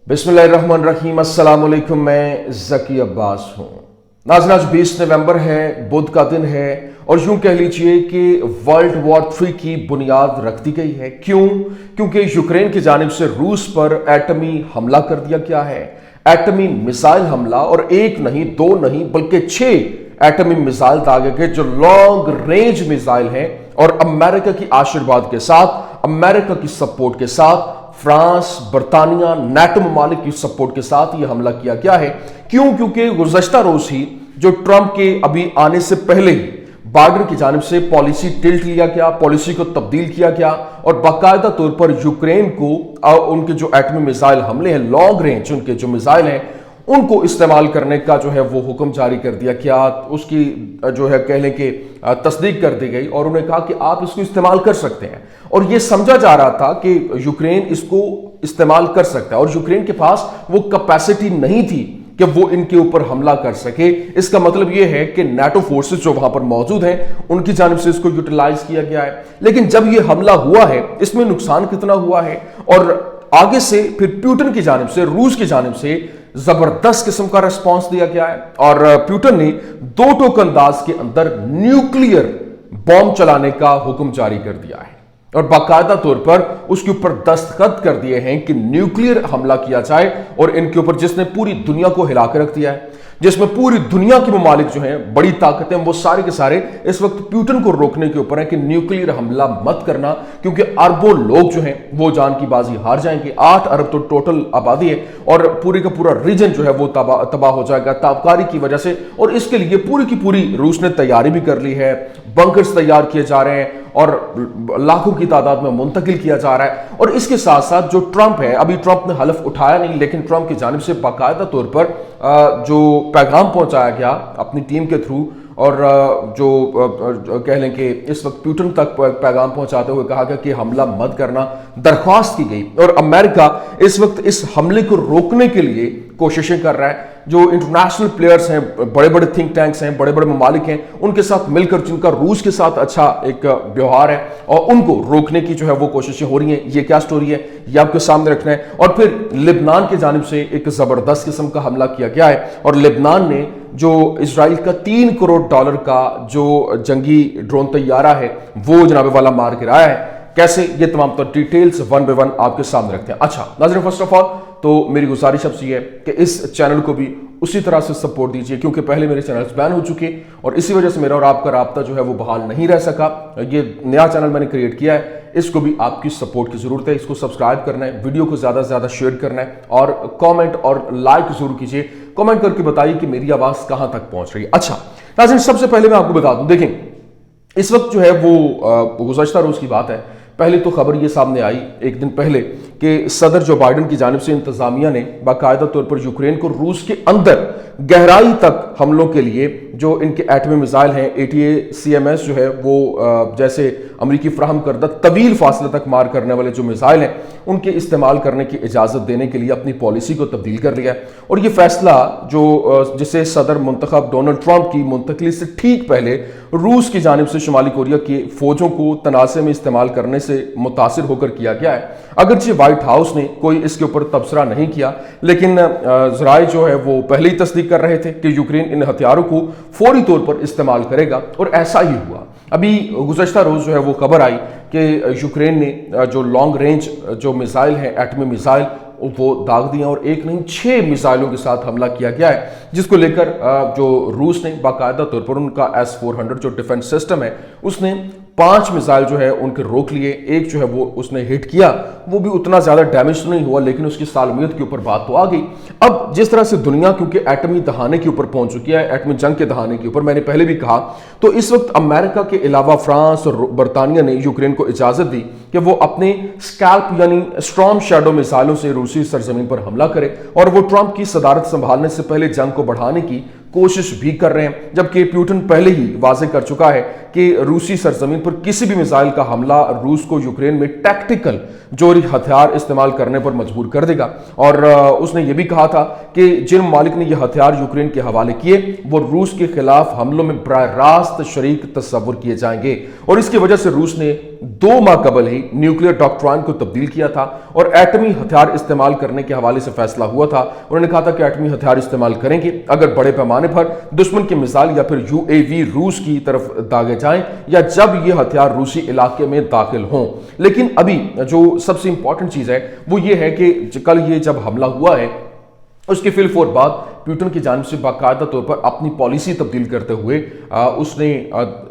बिस्मिल्लाहिर्रहमानिर्रहीम। अस्सलाम वालेकुम। मैं ज़की अब्बास हूँ। नाज़रीन, आज 20 नवंबर है, बुध का दिन है और यूं कह लीजिए कि वर्ल्ड वॉर 3 की बुनियाद रख दी गई है। क्यों? क्योंकि यूक्रेन की जानिब से रूस पर एटमी हमला कर दिया गया है। एटमी मिसाइल हमला, और एक नहीं, दो नहीं, बल्कि 6 एटमी मिसाइल दागे गए जो लॉन्ग रेंज मिसाइल हैं। और अमेरिका की आशीर्वाद के साथ, अमेरिका की सपोर्ट के साथ, फ्रांस, बरतानिया, नेटो ममालिक की सपोर्ट के साथ यह हमला किया गया है। क्यों? क्योंकि गुज़श्ता रोज ही जो ट्रंप के अभी आने से पहले ही बाइडेन की जानिब से पॉलिसी टिल्ट लिया गया, पॉलिसी को तब्दील किया गया और बाकायदा तौर पर यूक्रेन को उनके जो एटमी मिसाइल हमले हैं, लॉन्ग रेंज उनके जो मिसाइल हैं, उनको इस्तेमाल करने का जो है वो हुक्म जारी कर दिया। क्या उसकी जो है कह लें कि तस्दीक कर दी गई और उन्हें कहा कि आप इसको इस्तेमाल कर सकते हैं। और ये समझा जा रहा था कि यूक्रेन इसको इस्तेमाल कर सकता है और यूक्रेन के पास वो कैपेसिटी नहीं थी कि वो इनके ऊपर हमला कर सके। इसका मतलब ये है कि नेटो फोर्सेस जो वहां पर मौजूद हैं उनकी जानिब से इसको यूटिलाइज किया गया है। लेकिन जब ये हमला हुआ है, इसमें नुकसान कितना हुआ है और आगे से फिर पुतिन की जानिब से, रूस की जानिब से जबरदस्त किस्म का रिस्पांस दिया गया है और पुतिन ने 2 टोक अंदाज के अंदर न्यूक्लियर बॉम्ब चलाने का हुक्म जारी कर दिया है और बाकायदा तौर पर उसके ऊपर दस्तखत कर दिए हैं कि न्यूक्लियर हमला किया जाए। और इनके ऊपर जिसने पूरी दुनिया को हिला कर रख दिया है, जिसमें पूरी दुनिया के ममालिक जो हैं, बड़ी ताकतें, वो सारे के सारे इस वक्त पुतिन को रोकने के ऊपर है कि न्यूक्लियर हमला मत करना, क्योंकि अरबों लोग जो हैं वो जान की बाजी हार जाएंगे। 8 अरब तो टोटल आबादी है और पूरी का पूरा रीजन जो है वो तबाह हो जाएगा ताबकारी की वजह से। और इसके लिए पूरी की पूरी रूस ने तैयारी भी कर ली है, बंकर्स तैयार किए जा रहे हैं और लाखों की तादाद में मुंतकिल किया जा रहा है। और इसके साथ साथ जो ट्रंप है, अभी ट्रंप ने हलफ उठाया नहीं, लेकिन ट्रंप की जानिब से बाकायदा तौर पर जो पैगाम पहुंचाया गया अपनी टीम के थ्रू और जो कह लें कि इस वक्त पुतिन तक पैगाम पहुंचाते हुए कहा गया कि हमला मत करना, दरख्वास्त की गई। और अमेरिका इस वक्त इस हमले को रोकने के लिए कोशिशें कर रहा है। जो इंटरनेशनल प्लेयर्स हैं, बड़े बड़े थिंक टैंक्स हैं, बड़े बड़े ममालिक हैं, उनके साथ मिलकर, जिनका रूस के साथ अच्छा एक व्यवहार है, और उनको रोकने की जो है वो कोशिशें हो रही हैं। ये क्या स्टोरी है ये आपके सामने रखना है। और फिर लेबनान की जानिब से एक जबरदस्त किस्म का हमला किया गया है और लेबनान ने जो इजराइल का $3 करोड़ का जो जंगी ड्रोन तैयारा है वो जनाबे वाला मार गिराया है। कैसे, ये तमाम तो डिटेल्स 1 बाय 1 आपके सामने रखते हैं। अच्छा नाज़रीन, फर्स्ट ऑफ ऑल तो मेरी गुजारिश आपसे है कि इस चैनल को भी उसी तरह से सपोर्ट दीजिए, क्योंकि पहले मेरे चैनल्स बैन हो चुके और इसी वजह से मेरा और आपका राब्ता जो है वो बहाल नहीं रह सका। ये नया चैनल मैंने क्रिएट किया है, इसको भी आपकी सपोर्ट की जरूरत है। इसको सब्सक्राइब करना है, वीडियो को ज्यादा से ज्यादा शेयर करना है और कमेंट और लाइक जरूर कीजिए। कमेंट करके बताइए कि मेरी आवाज कहां तक पहुंच रही है। अच्छा नाज़रीन, सबसे पहले मैं आपको बता दूं, देखें इस वक्त जो है वो गुज़श्ता रोज की बात है, पहले तो खबर ये सामने आई एक दिन पहले कि सदर जो बाइडेन की जानिब से इंतजामिया ने बाकायदा तौर पर यूक्रेन को रूस के अंदर गहराई तक हमलों के लिए जो इनके एटमी मिसाइल हैं, ATACMS जो है वो जैसे अमरीकी फ्राहम करदा तवील फासले तक मार करने वाले जो मिसाइल हैं उनके इस्तेमाल करने की इजाज़त देने के लिए अपनी पॉलिसी को तब्दील कर लिया है। और ये फैसला जो जिसे सदर मुंतखब डोनाल्ड ट्रंप की मुंतकली से ठीक पहले रूस की जानिब से शुमाली कोरिया की फौजों को तनाज़े में इस्तेमाल करने से मुतासिर होकर किया गया है। अगरचे व्हाइट हाउस ने कोई इसके ऊपर तबसरा नहीं किया, लेकिन ज़राए जो है वो पहले ही तस्दीक कर रहे थे कि यूक्रेन इन हथियारों को फौरी तौर पर इस्तेमाल करेगा और ऐसा ही हुआ। अभी गुज़श्ता रोज जो है वो खबर आई कि यूक्रेन ने जो लॉन्ग रेंज जो मिसाइल है, एटमी मिसाइल, वो दाग दिया और एक नहीं 6 मिसाइलों के साथ हमला किया गया है, जिसको लेकर जो रूस ने बाकायदा तौर पर उनका S-400 जो डिफेंस सिस्टम है उसने 5 मिसाइल जो है उनके रोक लिए। एक जो है वो उसने हिट किया, वो भी उतना ज्यादा डैमेज तो नहीं हुआ, लेकिन उसकी सालमियत के ऊपर बात तो आ गई। अब जिस तरह से दुनिया क्योंकि एटमी दहाने के ऊपर पहुंच चुकी है, एटमी जंग के दहाने के ऊपर, मैंने पहले भी कहा, तो इस वक्त अमेरिका के अलावा फ्रांस और बरतानिया ने यूक्रेन को इजाजत दी कि वो अपने स्कैल्प यानी स्टॉर्म शैडो मिसाइलों से रूसी सरजमीन पर हमला करे और वो ट्रंप की सदारत संभालने से पहले जंग को बढ़ाने की कोशिश भी कर रहे हैं। जबकि पुतिन पहले ही वाजे कर चुका है कि रूसी सरजमीन पर किसी भी मिसाइल का हमला रूस को यूक्रेन में टैक्टिकल जोरी हथियार इस्तेमाल करने पर मजबूर कर देगा। और उसने यह भी कहा था कि जिन ममालिक ने यह हथियार यूक्रेन के हवाले किए वो रूस के खिलाफ हमलों में बराह रास्त शरीक तस्वुर किए जाएंगे। और इसकी वजह से रूस ने 2 माह कबल ही न्यूक्लियर डॉक्ट्राइन को तब्दील किया था और एटमी हथियार इस्तेमाल करने के हवाले से फैसला हुआ था। उन्होंने कहा था कि एटमी हथियार इस्तेमाल करेंगे अगर बड़े पैमाने पर दुश्मन की मिसाइल या फिर यूएवी रूस की तरफ दागे जाएं या जब ये हथियार रूसी इलाके में दाखिल हों। लेकिन अभी जो सबसे इंपॉर्टेंट चीज है वो ये है कि कल ये जब हमला हुआ है उसके फिलफौर बाद प्यूटन की जानिब से बाकायदा तौर पर अपनी पॉलिसी तब्दील करते हुए उसने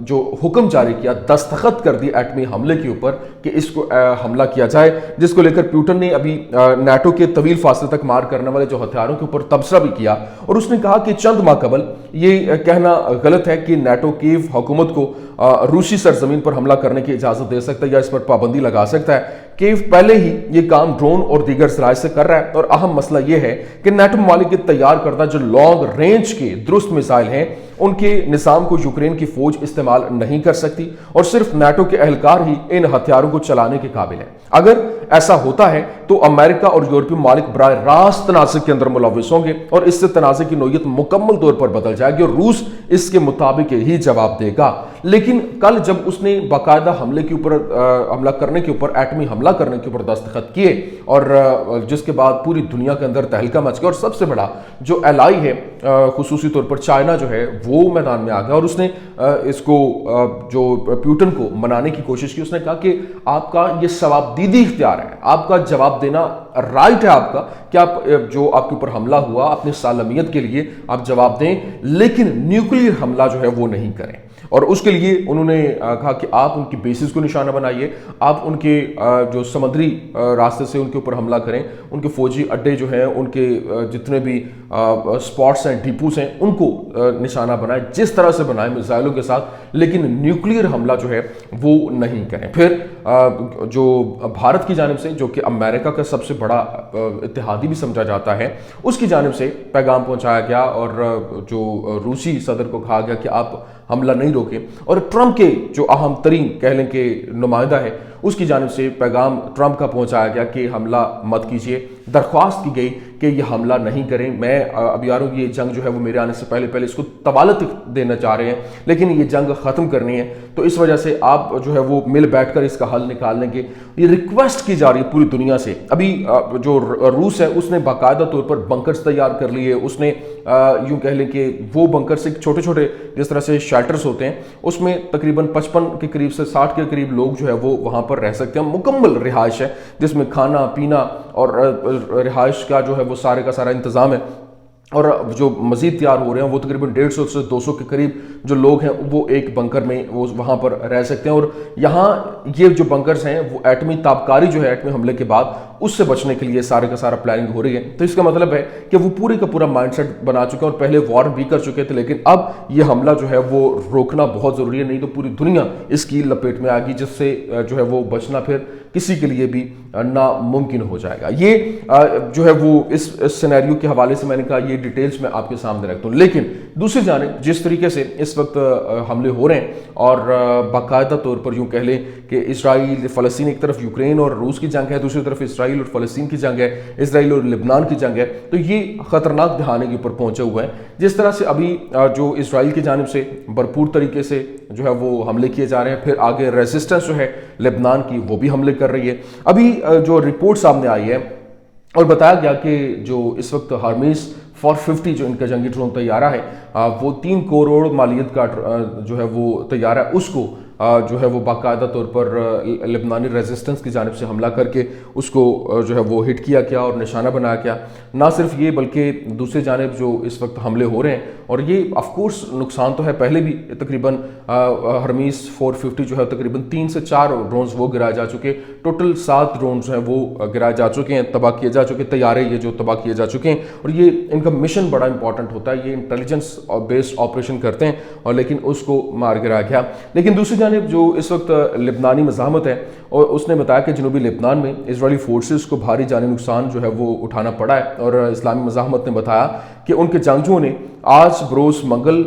जो हुक्म जारी किया, दस्तखत कर दी एटमी हमले के ऊपर कि इसको हमला किया जाए, जिसको लेकर प्यूटन ने अभी नाटो के तवील फासले तक मार करने वाले जो हथियारों के ऊपर तबसरा भी किया। और उसने कहा कि चंद माह कबल ये कहना गलत है कि नाटो कीव हुकूमत को रूसी सरजमीन पर हमला करने की इजाजत दे सकता है या इस पर पाबंदी लगा सकता है। कीव पहले ही ये काम ड्रोन और दीगर जराए से कर रहा है और अहम मसला यह है कि नाटो ममालिक के तैयार करदा जो लॉन्ग रेंज के दुरुस्त मिसाइल हैं उनके निज़ाम को यूक्रेन की फौज इस्तेमाल नहीं कर सकती और सिर्फ नाटो के एहलकार ही इन हथियारों को चलाने के काबिल है। अगर ऐसा होता है तो अमेरिका और यूरोपीय ममालिक बराह रास्त तनाज़े के अंदर मुलव्वस होंगे और इससे तनाज़े की नोयत मुकम्मल तौर पर बदल जाएगी और रूस इसके मुताबिक ही जवाब देगा। लेकिन कल जब उसने बाकायदा हमले के ऊपर हमला करने के ऊपर एटमी हमला करने के ऊपर दस्तखत किए और जिसके बाद पूरी दुनिया के अंदर तहलका मच गया और सबसे बड़ा जो एलाई है खुसूसी तौर पर चाइना जो है वो मैदान में आ गया और उसने इसको जो प्यूटन को मनाने की कोशिश की। उसने कहा कि आपका ये सवाबदीदी इख्तियार है, आपका जवाब देना राइट है आपका कि आप जो आपके ऊपर हमला हुआ अपनी सालमियत के लिए आप जवाब दें, लेकिन न्यूक्लियर हमला जो है वो नहीं करें। और उसके लिए उन्होंने कहा कि आप उनकी बेसिस को निशाना बनाइए, आप उनके जो समुद्री रास्ते से उनके ऊपर हमला करें, उनके फौजी अड्डे जो हैं, उनके जितने भी स्पॉट्स हैं, डिपोस हैं, उनको निशाना बनाएं, जिस तरह से बनाएं मिसाइलों के साथ, लेकिन न्यूक्लियर हमला जो है वो नहीं करें। फिर जो भारत की जानिब से, जो कि अमेरिका का सबसे बड़ा इत्तेहादी भी समझा जाता है, उसकी जानिब से पैगाम पहुंचाया गया और जो रूसी सदर को कहा गया कि आप हमला नहीं रोके और ट्रंप के जो अहम तरीन कह लें कि नुमाइंदा है उसकी जानिब से पैगाम ट्रंप का पहुंचाया गया कि हमला मत कीजिए। दरख्वास्त की गई कि ये हमला नहीं करें। मैं अब यारों ये जंग जो है वो मेरे आने से पहले इसको तवालत देना चाह रहे हैं, लेकिन ये जंग ख़त्म करनी है, तो इस वजह से आप जो है वो मिल बैठकर इसका हल निकाल लेंगे। ये रिक्वेस्ट की जा रही है पूरी दुनिया से। अभी जो रूस है उसने बाकायदा तौर पर बंकर्स तैयार कर लिए, उसने यूँ कह लें कि वो बंकर्स छोटे छोटे जिस तरह से शेल्टर्स होते हैं उसमें तकरीबन 55 के करीब से 60 के करीब लोग जो है वो वहाँ पर रह सकते हैं। मुकम्मल रिहाइश है जिसमें खाना पीना और रिहाइश का जो है वो सारे का सारा इंतज़ाम है। और जो मज़ीद तैयार हो रहे हैं वो तकरीबन 150 से 200 के करीब जो लोग हैं वो एक बंकर में वो वहाँ पर रह सकते हैं। और यहाँ ये जो बंकर्स हैं वो एटमी ताबकारी जो है एटमी हमले के बाद उससे बचने के लिए सारे का सारा प्लानिंग हो रही है। तो इसका मतलब है कि वो पूरे का पूरा माइंडसेट बना चुके हैं और पहले वॉर भी कर चुके थे, लेकिन अब ये हमला जो है वो रोकना बहुत ज़रूरी है, नहीं तो पूरी दुनिया इसकी लपेट में आ गई, जिससे जो है वो बचना फिर किसी के लिए भी नामुमकिन हो जाएगा। ये जो है वो इस सिनेरियो के हवाले से मैंने कहा ये डिटेल्स मैं आपके सामने रखता हूँ। लेकिन दूसरी जानिब जिस तरीके से इस वक्त हमले हो रहे हैं और बाकायदा तौर पर यूँ कह लें कि इसराइल फ़लस्तीन एक तरफ यूक्रेन और रूस की जंग है, दूसरी तरफ इसराइल और फ़लस्तीन की जंग है, इसराइल और लेबनान की जंग है, तो ये ख़तरनाक दहाने के ऊपर पहुँचे हुए हैं। जिस तरह से अभी जो इसराइल की जानिब से भरपूर तरीके से जो है वो हमले किए जा रहे हैं, फिर आगे रेजिस्टेंस जो है लेबनान की वो भी हमले कर रही है। अभी जो रिपोर्ट सामने आई है और बताया गया कि जो इस वक्त हर्मीस 450 जो इनका जंगी ड्रोन तैयारा है वो 3 करोड़ मालियत का जो है वो तैयारा है, उसको जो है वो बाकायदा तौर पर लेबनानी रेजिस्टेंस की जानिब से हमला करके उसको जो है वो हिट किया गया और निशाना बनाया गया। ना सिर्फ ये बल्कि दूसरी जानिब जो इस वक्त हमले हो रहे हैं और ये ऑफकोर्स नुकसान तो है, पहले भी तकरीबन हर्मीस 450 जो है तकरीबन 3 से 4 ड्रोन्स वो गिराए जा चुके, टोटल 7 ड्रोन्स जो हैं वो गिराए जा चुके हैं, तबाह किए जा चुके, तैयारे ये जो तबाह किए जा चुके हैं। और ये इनका मिशन बड़ा इंपॉर्टेंट होता है, ये इंटेलिजेंस बेस्ड ऑपरेशन करते हैं और लेकिन उसको मार गिराया गया। लेकिन दूसरी जानिब जो इस वक्त लेबनानी मज़ाहमत है और उसने बताया कि जनूबी लेबनान में इजरायली फोर्सेस को भारी जानी नुकसान जो है वो उठाना पड़ा है और इस्लामी मज़ाहमत ने बताया कि उनके जंगजुओं ने آج بروز منگل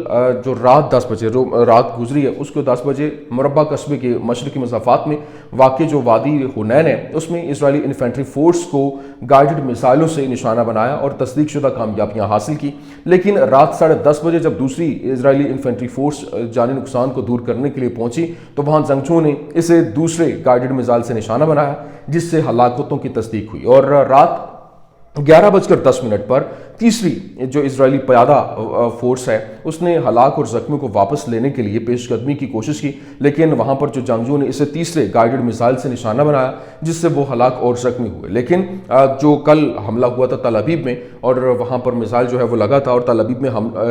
جو رات 10 بجے رات گزری ہے اس کو 10 بجے مربع قصبے کے مشرقی مسافات میں واقع جو وادی حنین ہے اس میں اسرائیلی انفینٹری فورس کو گائیڈڈ میزائلوں سے نشانہ بنایا اور تصدیق شدہ کامیابیاں حاصل کی، لیکن رات 10:30 بجے جب دوسری اسرائیلی انفینٹری فورس جانی نقصان کو دور کرنے کے لیے پہنچی تو وہاں جنگجوؤں نے اسے دوسرے گائیڈڈ میزائل سے نشانہ بنایا جس سے ہلاکتوں کی تصدیق ہوئی، اور رات 11:10 پر تیسری جو اسرائیلی پیادہ فورس ہے اس نے ہلاک اور زخمیوں کو واپس لینے کے لیے پیش قدمی کی کوشش کی، لیکن وہاں پر جو جنگجوؤں نے اسے تیسرے گائیڈڈ میزائل سے نشانہ بنایا جس سے وہ ہلاک اور زخمی ہوئے۔ لیکن جو کل حملہ ہوا تھا تل ابیب میں اور وہاں پر میزائل جو ہے وہ لگا تھا، اور تل ابیب میں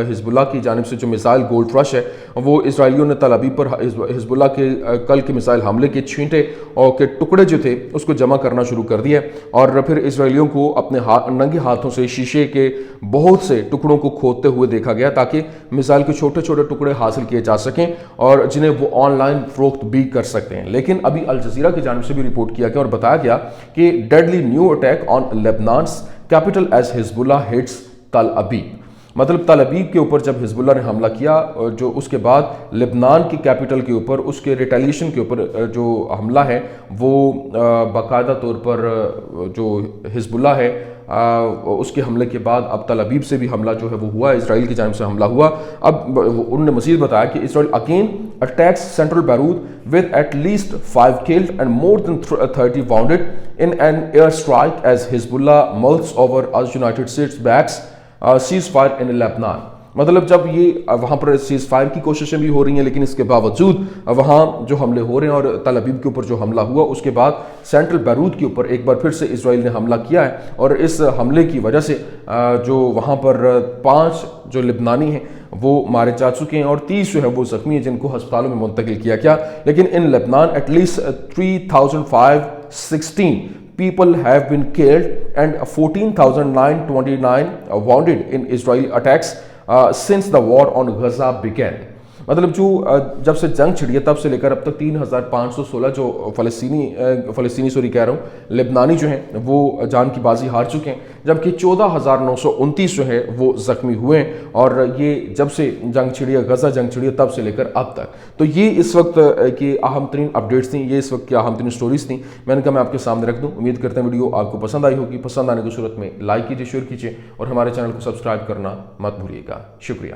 حزب اللہ کی جانب سے جو میزائل گولڈ رش ہے وہ اسرائیلیوں نے تل ابیب پر حزب اللہ کے کل کے میزائل حملے کے چھینٹے اور کے ٹکڑے جو تھے اس کو جمع کرنا شروع کر دیا، اور پھر اسرائیلیوں کو اپنے ننگے ہاتھوں سے شیشے کے بہت سے ٹکڑوں کو کھودتے ہوئے دیکھا گیا تاکہ میزائل کے چھوٹے چھوٹے ٹکڑے حاصل کیے جا سکیں اور جنہیں وہ آن لائن فروخت بھی کر سکتے ہیں۔ لیکن ابھی الجزیرہ کی جانب سے بھی رپورٹ کیا گیا اور بتایا گیا کہ deadly new attack on Lebanon's capital as حزب اللہ hits تل ابیب، مطلب تل ابیب کے اوپر جب حزب اللہ نے حملہ کیا جو اس کے بعد لبنان کی کیپٹل کے اوپر اس کے ریٹیلیشن کے اوپر جو حملہ ہے وہ باقاعدہ طور پر جو حزب اللہ ہے اس کے حملے کے بعد اب تل ابیب سے بھی حملہ جو ہے وہ ہوا، اسرائیل کی جانب سے حملہ ہوا۔ اب انہوں نے مزید بتایا کہ اسرائیل again attacks central Beirut with at least 5 killed and more than 30 wounded in an airstrike as Hezbollah mouths over as United States backs ceasefire in Lebanon. مطلب جب یہ وہاں پر سیز فائر کی کوششیں بھی ہو رہی ہیں لیکن اس کے باوجود وہاں جو حملے ہو رہے ہیں اور تل ابیب کے اوپر جو حملہ ہوا اس کے بعد سینٹرل بیروت کے اوپر ایک بار پھر سے اسرائیل نے حملہ کیا ہے، اور اس حملے کی وجہ سے جو وہاں پر 5 جو لبنانی ہیں وہ مارے جا چکے ہیں اور 30 جو ہے وہ زخمی ہیں جن کو ہسپتالوں میں منتقل کیا گیا، لیکن ان لبنان at least 3,516 people have been killed and 14,929 wounded in Israeli attacks since the war on Gaza began۔ مطلب جو جب سے جنگ چھڑی ہے تب سے لے کر اب تک 3,516 جو فلسطینی کہہ رہا ہوں لبنانی جو ہیں وہ جان کی بازی ہار چکے ہیں، جبکہ 14,929 جو ہے وہ زخمی ہوئے ہیں، اور یہ جب سے جنگ چھڑی ہے غزہ جنگ چھڑی ہے تب سے لے کر اب تک۔ تو یہ اس وقت کی اہم ترین اپڈیٹس تھیں، یہ اس وقت کی اہم ترین سٹوریز تھیں، میں نے کہا میں آپ کے سامنے رکھ دوں۔ امید کرتے ہیں ویڈیو آپ کو پسند آئی ہوگی، پسند آنے کی صورت میں لائک کیجیے، شیئر کیجیے اور ہمارے چینل کو سبسکرائب کرنا مت بھولیے گا۔ شکریہ۔